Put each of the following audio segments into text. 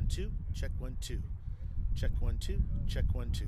1 2. Check 1 2. Check 1 2. Check 1 2.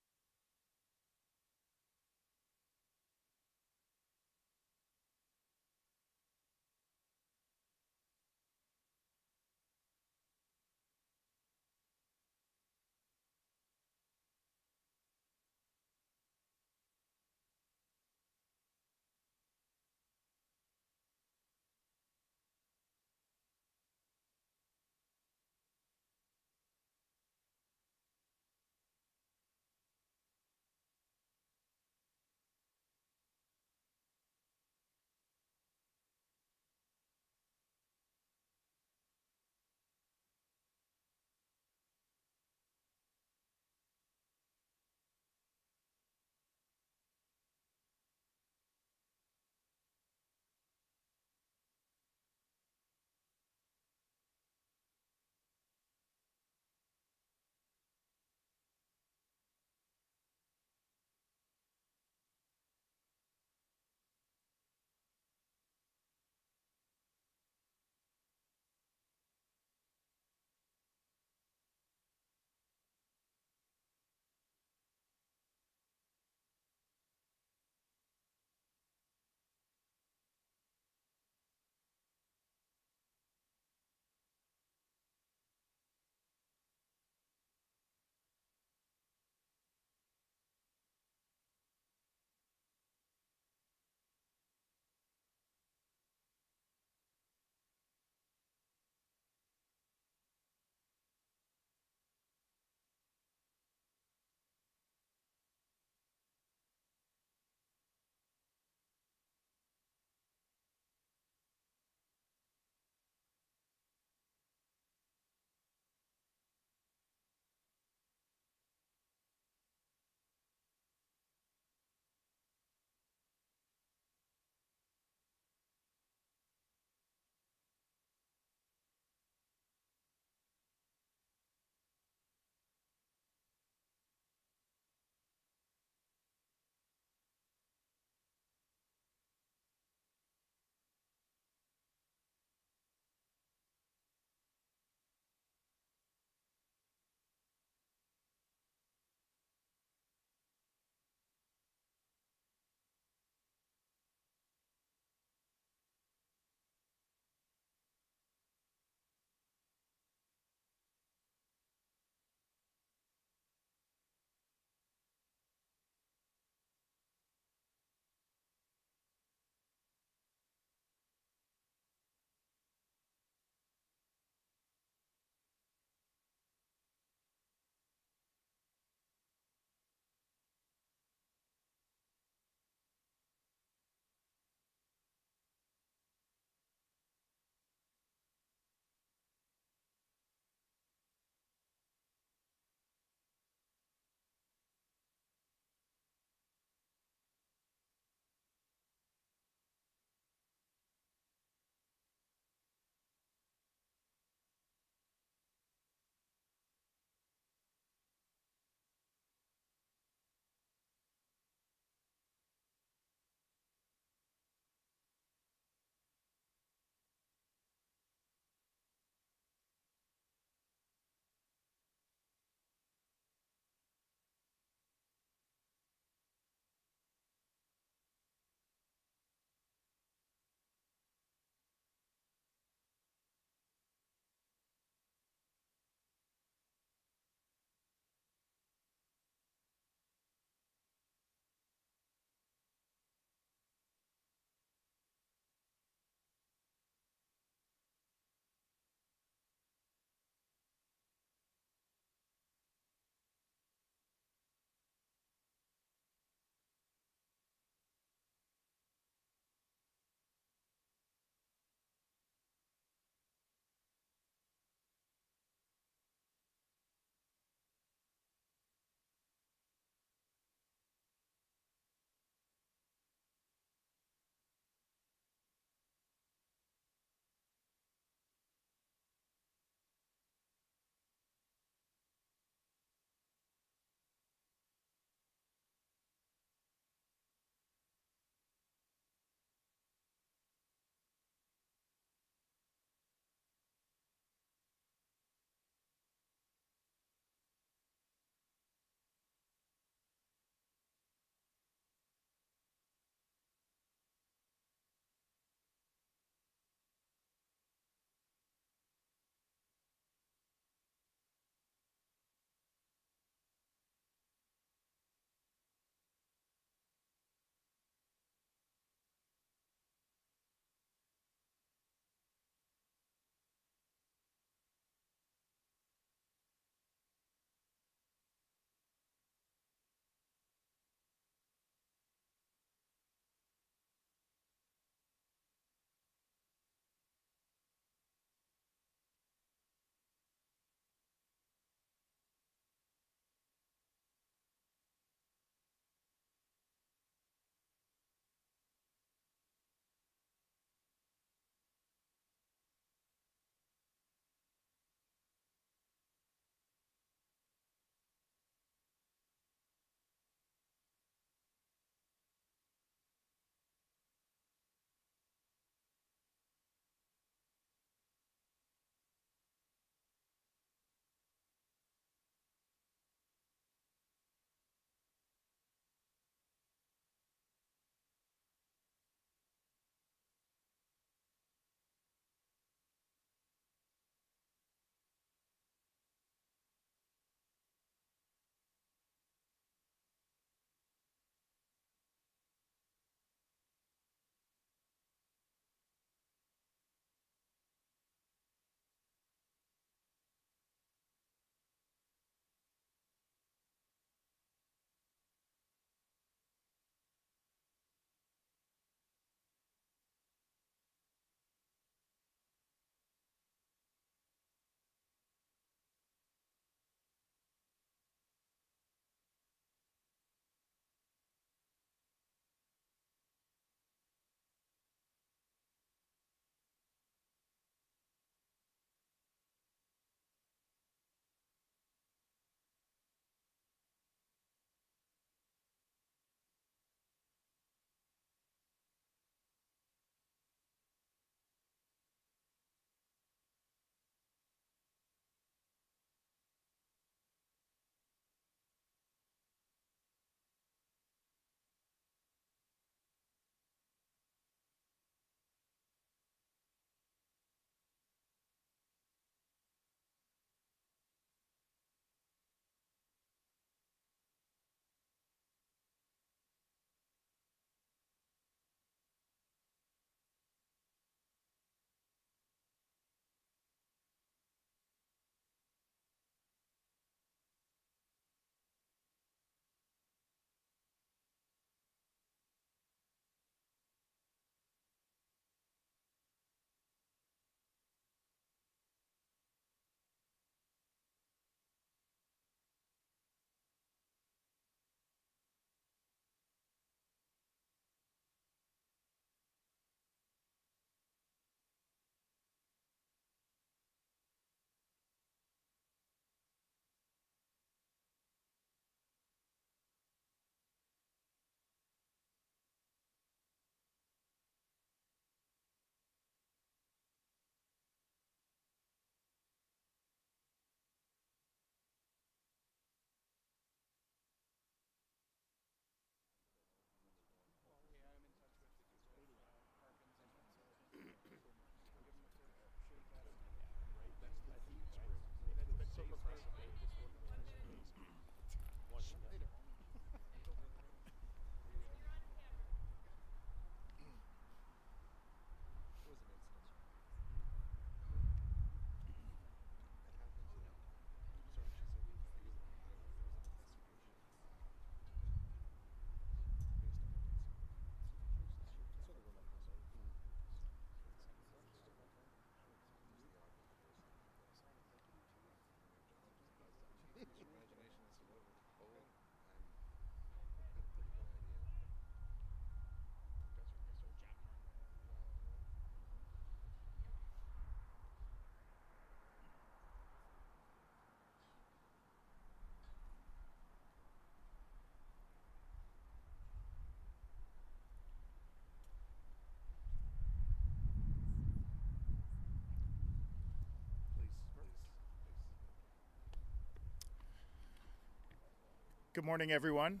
Good morning, everyone.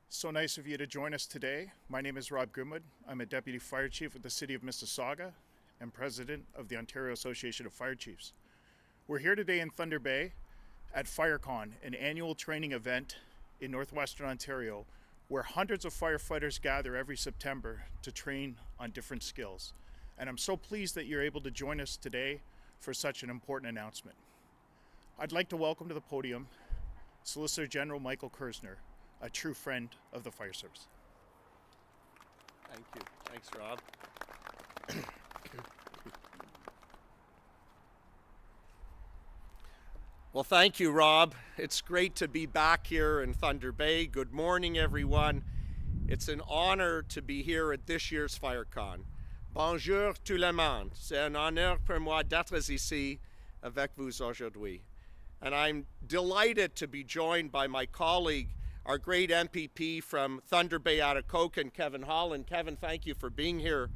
So nice of you to join us today. My name is Rob Grimwood. I'm a Deputy Fire Chief with the City of Mississauga and President of the Ontario Association of Fire Chiefs. We're here today in Thunder Bay at FireCon, an annual training event in Northwestern Ontario where hundreds of firefighters gather every September to train on different skills. And I'm so pleased that you're able to join us today for such an important announcement. I'd like to welcome to the podium Solicitor General Michael Kersner, a true friend of the fire service. Thank you. Thanks, Rob. Well, thank you, Rob. It's great to be back here in Thunder Bay. Good morning, everyone. It's an honor to be here at this year's FireCon. Bonjour tout le monde. C'est un honneur pour moi d'être ici avec vous aujourd'hui. And I'm delighted to be joined by my colleague, our great MPP from Thunder Bay, Atikokan, Kevin Holland. Kevin, thank you for being here.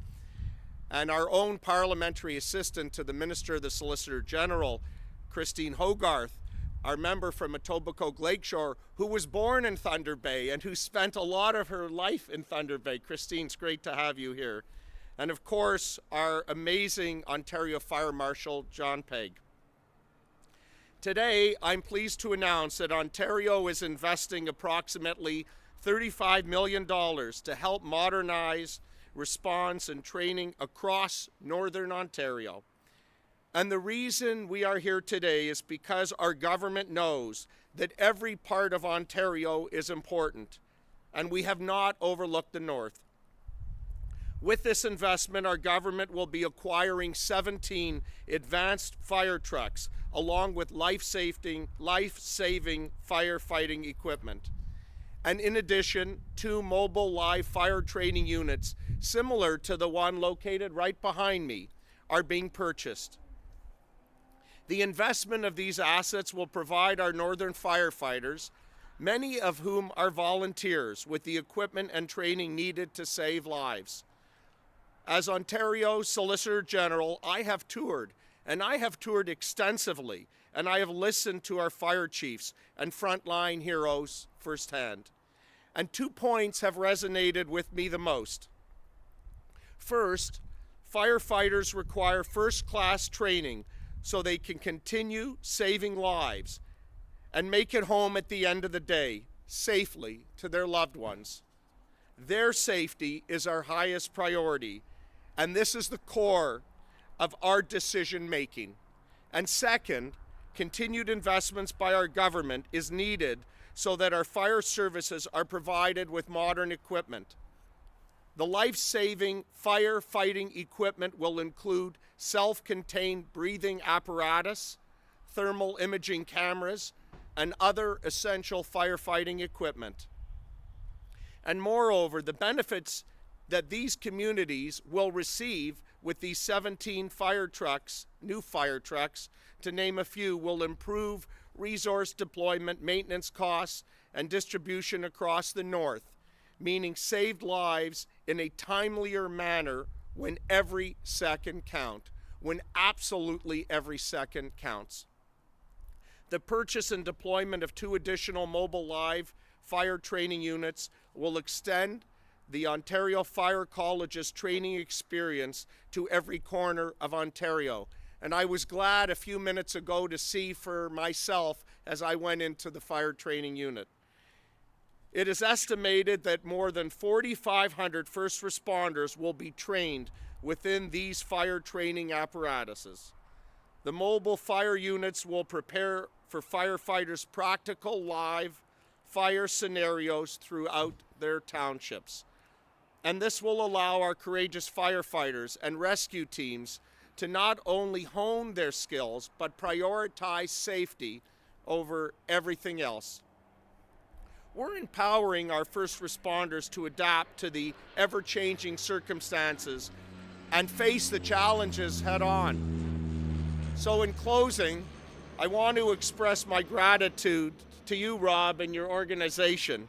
And our own parliamentary assistant to the Minister of the Solicitor General, Christine Hogarth, our member from Etobicoke Lakeshore, who was born in Thunder Bay and who spent a lot of her life in Thunder Bay. Christine, it's great to have you here. And of course, our amazing Ontario Fire Marshal, John Pegg. Today, I'm pleased to announce that Ontario is investing approximately $35 million to help modernize response and training across Northern Ontario. And the reason we are here today is because our government knows that every part of Ontario is important, and we have not overlooked the North. With this investment, our government will be acquiring 17 advanced fire trucks, along with life-saving firefighting equipment. And in addition, 2 mobile live fire training units, similar to the one located right behind me, are being purchased. The investment of these assets will provide our northern firefighters, many of whom are volunteers, with the equipment and training needed to save lives. As Ontario Solicitor General, I have toured, and I have toured extensively, and I have listened to our fire chiefs and frontline heroes firsthand. And 2 points have resonated with me the most. First, firefighters require first-class training so they can continue saving lives and make it home at the end of the day safely to their loved ones. Their safety is our highest priority, and this is the core of our decision making. And second, continued investments by our government is needed so that our fire services are provided with modern equipment. The life-saving firefighting equipment will include self-contained breathing apparatus, thermal imaging cameras, and other essential firefighting equipment. And moreover, the benefits that these communities will receive with these 17 fire trucks, new fire trucks, to name a few, will improve resource deployment, maintenance costs, and distribution across the North, meaning saved lives in a timelier manner when every second counts, when absolutely every second counts. The purchase and deployment of 2 additional mobile live fire training units will extend the Ontario Fire College's training experience to every corner of Ontario. And I was glad a few minutes ago to see for myself as I went into the fire training unit. It is estimated that more than 4,500 first responders will be trained within these fire training apparatuses. The mobile fire units will prepare for firefighters practical live fire scenarios throughout their townships. And this will allow our courageous firefighters and rescue teams to not only hone their skills, but prioritize safety over everything else. We're empowering our first responders to adapt to the ever-changing circumstances and face the challenges head on. So in closing, I want to express my gratitude to you, Rob, and your organization,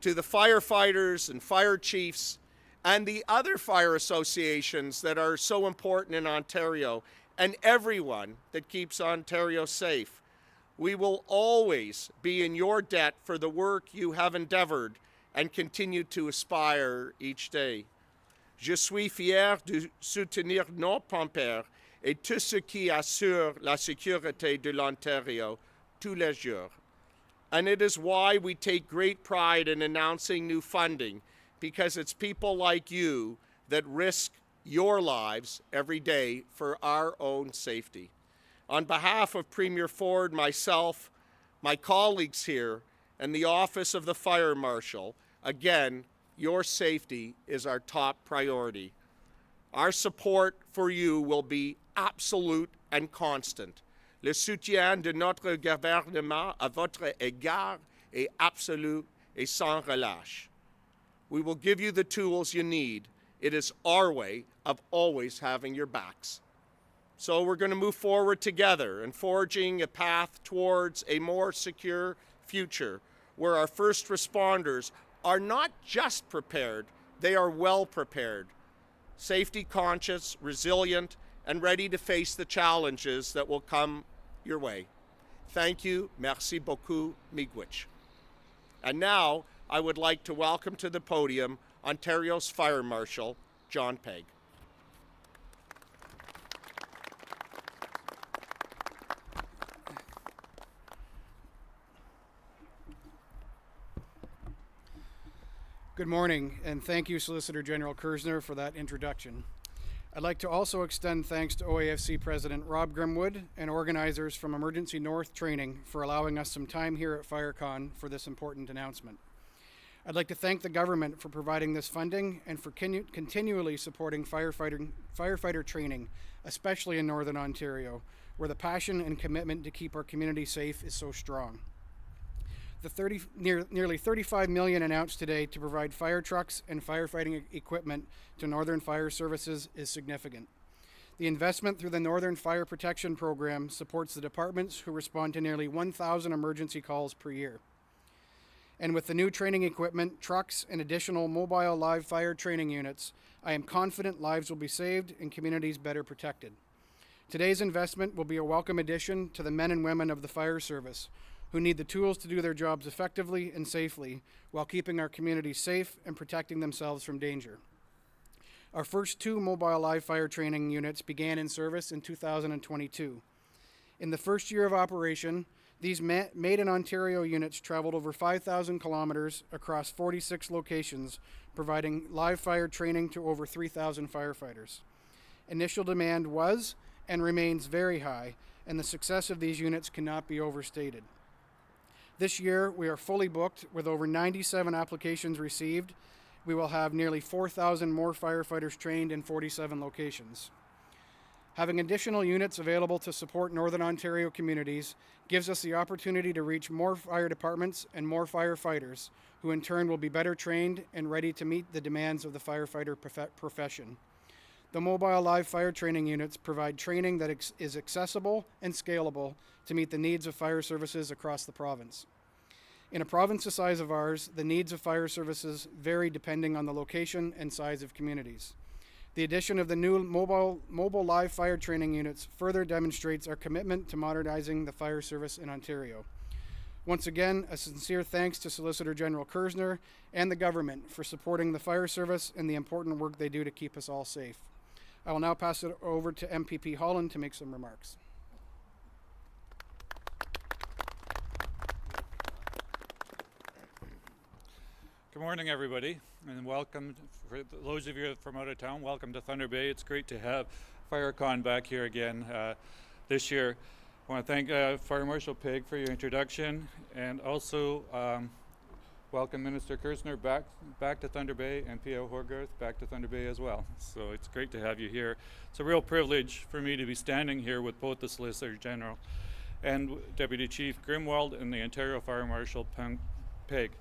to the firefighters and fire chiefs and the other fire associations that are so important in Ontario, and everyone that keeps Ontario safe. We will always be in your debt for the work you have endeavored and continue to aspire each day. Je suis fier de soutenir nos pères et tous ceux qui assurent la sécurité de l'Ontario tous les jours. And it is why we take great pride in announcing new funding, because it's people like you that risk your lives every day for our own safety. On behalf of Premier Ford, myself, my colleagues here, and the Office of the Fire Marshal, again, your safety is our top priority. Our support for you will be absolute and constant. Le soutien de notre gouvernement à votre égard est absolu et sans relâche. We will give you the tools you need. It is our way of always having your backs. So we're going to move forward together and forging a path towards a more secure future where our first responders are not just prepared, they are well prepared, safety conscious, resilient, and ready to face the challenges that will come your way. Thank you. Merci beaucoup, miigwech. And now I would like to welcome to the podium Ontario's Fire Marshal, John Pegg. Good morning, and thank you, Solicitor General Kersner, for that introduction. I'd like to also extend thanks to OAFC President Rob Grimwood and organizers from Emergency North Training for allowing us some time here at FireCon for this important announcement. I'd like to thank the government for providing this funding and for continually supporting firefighter training, especially in Northern Ontario, where the passion and commitment to keep our community safe is so strong. The nearly $35 million announced today to provide fire trucks and firefighting equipment to Northern Fire Services is significant. The investment through the Northern Fire Protection Program supports the departments who respond to nearly 1,000 emergency calls per year. And with the new training equipment, trucks, and additional mobile live fire training units, I am confident lives will be saved and communities better protected. Today's investment will be a welcome addition to the men and women of the fire service, who need the tools to do their jobs effectively and safely while keeping our communities safe and protecting themselves from danger. Our first two mobile live fire training units began in service in 2022. In the first year of operation, these Made in Ontario units traveled over 5,000 kilometers across 46 locations, providing live fire training to over 3,000 firefighters. Initial demand was and remains very high, and the success of these units cannot be overstated. This year, we are fully booked with over 97 applications received. We will have nearly 4,000 more firefighters trained in 47 locations. Having additional units available to support Northern Ontario communities gives us the opportunity to reach more fire departments and more firefighters, who in turn will be better trained and ready to meet the demands of the firefighter profession. The mobile live fire training units provide training that is accessible and scalable to meet the needs of fire services across the province. In a province the size of ours, the needs of fire services vary depending on the location and size of communities. The addition of the new mobile live fire training units further demonstrates our commitment to modernizing the fire service in Ontario. Once again, a sincere thanks to Solicitor General Kersner and the government for supporting the fire service and the important work they do to keep us all safe. I will now pass it over to MPP Holland to make some remarks. Good morning, everybody, and welcome. For those of you from out of town, welcome to Thunder Bay. It's great to have FireCon back here again this year. I want to thank Fire Marshal Pegg for your introduction, and also welcome Minister Kersner back to Thunder Bay, and P.O. Horgarth back to Thunder Bay as well. So it's great to have you here. It's a real privilege for me to be standing here with both the Solicitor General and Deputy Chief Grimwald and the Ontario Fire Marshal Pegg.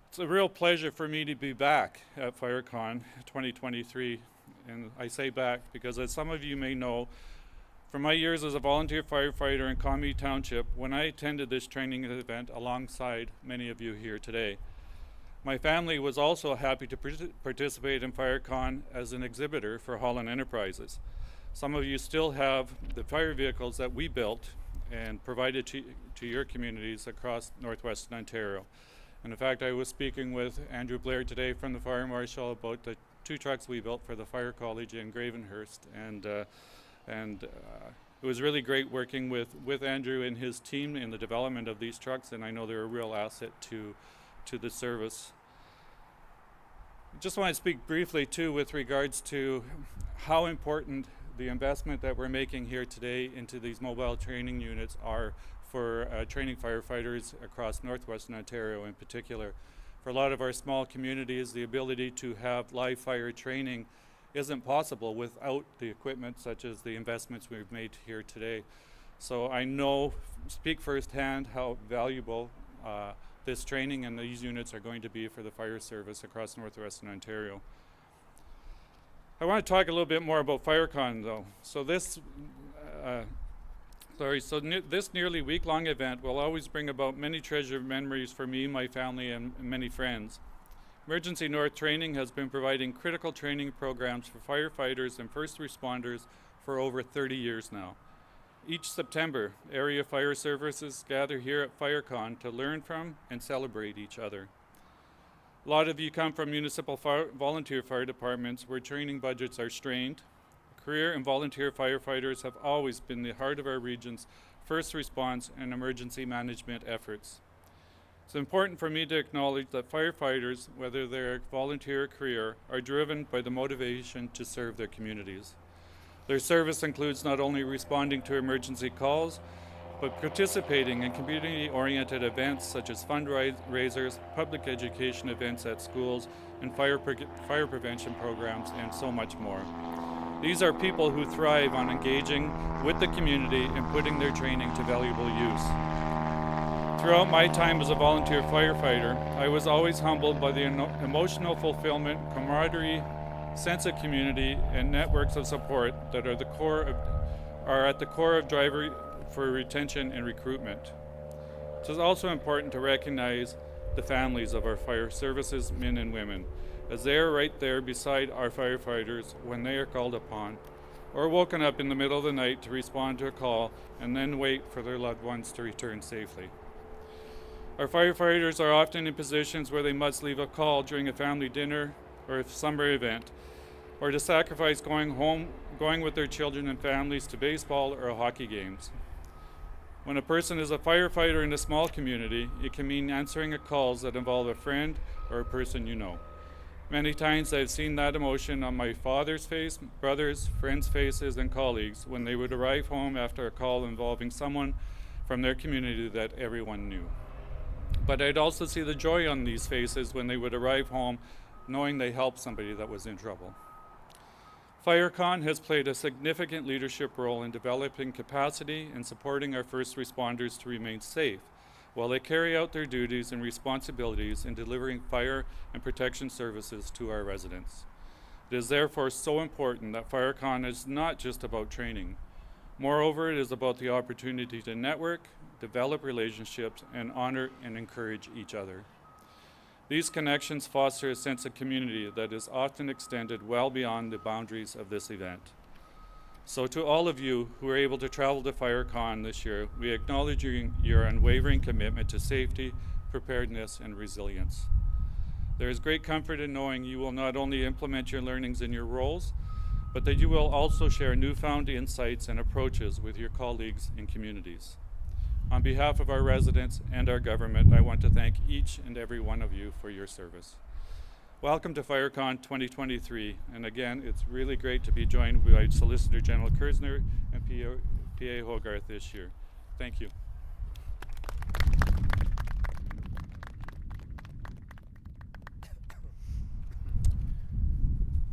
It's a real pleasure for me to be back at FireCon 2023, and I say back because, as some of you may know, from my years as a volunteer firefighter in Comrie Township, when I attended this training event alongside many of you here today, my family was also happy to participate in FireCon as an exhibitor for Holland Enterprises. Some of you still have the fire vehicles that we built and provided to your communities across northwestern Ontario. And in fact, I was speaking with Andrew Blair today from the Fire Marshal about the 2 trucks we built for the Fire College in Gravenhurst, and it was really great working with Andrew and his team in the development of these trucks, and I know they're a real asset to the service. Just want to speak briefly too with regards to how important the investment that we're making here today into these mobile training units are for training firefighters across northwestern Ontario in particular. For a lot of our small communities, the ability to have live fire training isn't possible without the equipment such as the investments we've made here today. So I speak firsthand how valuable this training and these units are going to be for the fire service across northwestern Ontario. I want to talk a little bit more about FireCon though. So this this nearly week-long event will always bring about many treasured memories for me, my family, and many friends. Emergency North Training has been providing critical training programs for firefighters and first responders for over 30 years now. Each September, area fire services gather here at FireCon to learn from and celebrate each other. A lot of you come from municipal volunteer fire departments where training budgets are strained. Career and volunteer firefighters have always been the heart of our region's first response and emergency management efforts. It's important for me to acknowledge that firefighters, whether they're volunteer or career, are driven by the motivation to serve their communities. Their service includes not only responding to emergency calls, but participating in community-oriented events such as fundraisers, public education events at schools, and fire prevention programs, and so much more. These are people who thrive on engaging with the community and putting their training to valuable use. Throughout my time as a volunteer firefighter, I was always humbled by the emotional fulfillment, camaraderie, sense of community, and networks of support that are at the core of driver for retention and recruitment. It is also important to recognize the families of our fire services men and women, as they are right there beside our firefighters when they are called upon, or woken up in the middle of the night to respond to a call and then wait for their loved ones to return safely. Our firefighters are often in positions where they must leave a call during a family dinner or a summer event, or to sacrifice going with their children and families to baseball or hockey games. When a person is a firefighter in a small community, it can mean answering calls that involve a friend or a person you know. Many times I've seen that emotion on my father's face, brothers, friends' faces, and colleagues when they would arrive home after a call involving someone from their community that everyone knew. But I'd also see the joy on these faces when they would arrive home knowing they helped somebody that was in trouble. FireCon has played a significant leadership role in developing capacity and supporting our first responders to remain safe while they carry out their duties and responsibilities in delivering fire and protection services to our residents. It is therefore so important that FireCon is not just about training. Moreover, it is about the opportunity to network, develop relationships, and honor and encourage each other. These connections foster a sense of community that is often extended well beyond the boundaries of this event. So to all of you who are able to travel to FireCon this year, we acknowledge your unwavering commitment to safety, preparedness, and resilience. There is great comfort in knowing you will not only implement your learnings in your roles, but that you will also share newfound insights and approaches with your colleagues and communities. On behalf of our residents and our government, I want to thank each and every one of you for your service. Welcome to FireCon 2023, and again, it's really great to be joined by Solicitor General Kersner and PA Hogarth this year. Thank you.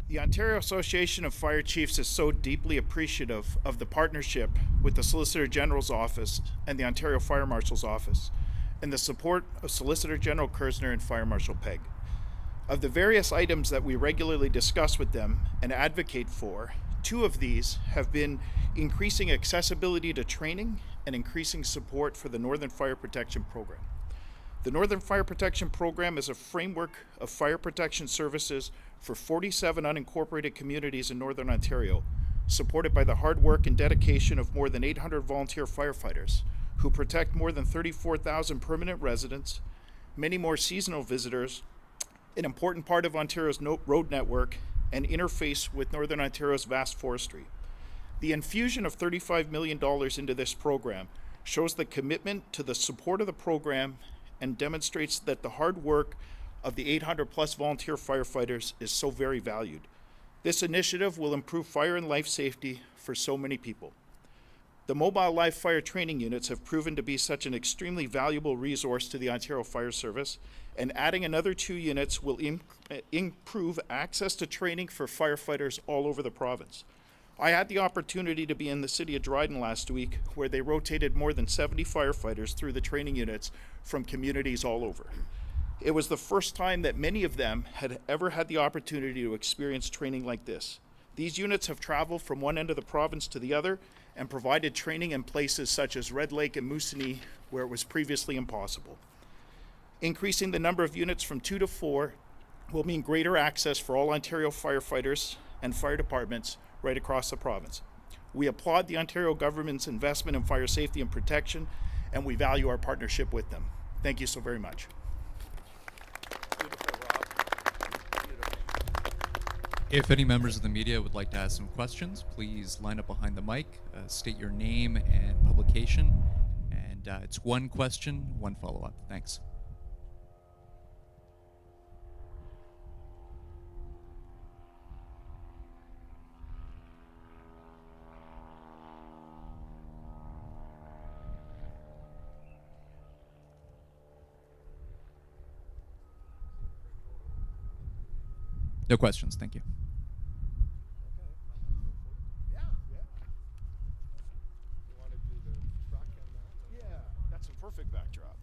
The Ontario Association of Fire Chiefs is so deeply appreciative of the partnership with the Solicitor General's Office and the Ontario Fire Marshal's Office, and the support of Solicitor General Kersner and Fire Marshal Pegg. Of the various items that we regularly discuss with them and advocate for, 2 of these have been increasing accessibility to training and increasing support for the Northern Fire Protection Program. The Northern Fire Protection Program is a framework of fire protection services for 47 unincorporated communities in Northern Ontario, supported by the hard work and dedication of more than 800 volunteer firefighters who protect more than 34,000 permanent residents, many more seasonal visitors, an important part of Ontario's road network, and interface with Northern Ontario's vast forestry. The infusion of $35 million into this program shows the commitment to the support of the program and demonstrates that the hard work of the 800 plus volunteer firefighters is so very valued. This initiative will improve fire and life safety for so many people. The mobile live fire training units have proven to be such an extremely valuable resource to the Ontario Fire Service, and adding another 2 units will improve access to training for firefighters all over the province. I had the opportunity to be in the city of Dryden last week, where they rotated more than 70 firefighters through the training units from communities all over. It was the first time that many of them had ever had the opportunity to experience training like this. These units have traveled from one end of the province to the other and provided training in places such as Red Lake and Moosonee, where it was previously impossible. Increasing the number of units from 2 to 4 will mean greater access for all Ontario firefighters and fire departments right across the province. We applaud the Ontario government's investment in fire safety and protection, and we value our partnership with them. Thank you so very much. Beautiful, Rob. Beautiful. If any members of the media would like to ask some questions, please line up behind the mic, state your name and publication, and it's 1 question, 1 follow-up. Thanks. No questions, thank you. Yeah. You want to do the truck and that? Yeah, that's a perfect backdrop.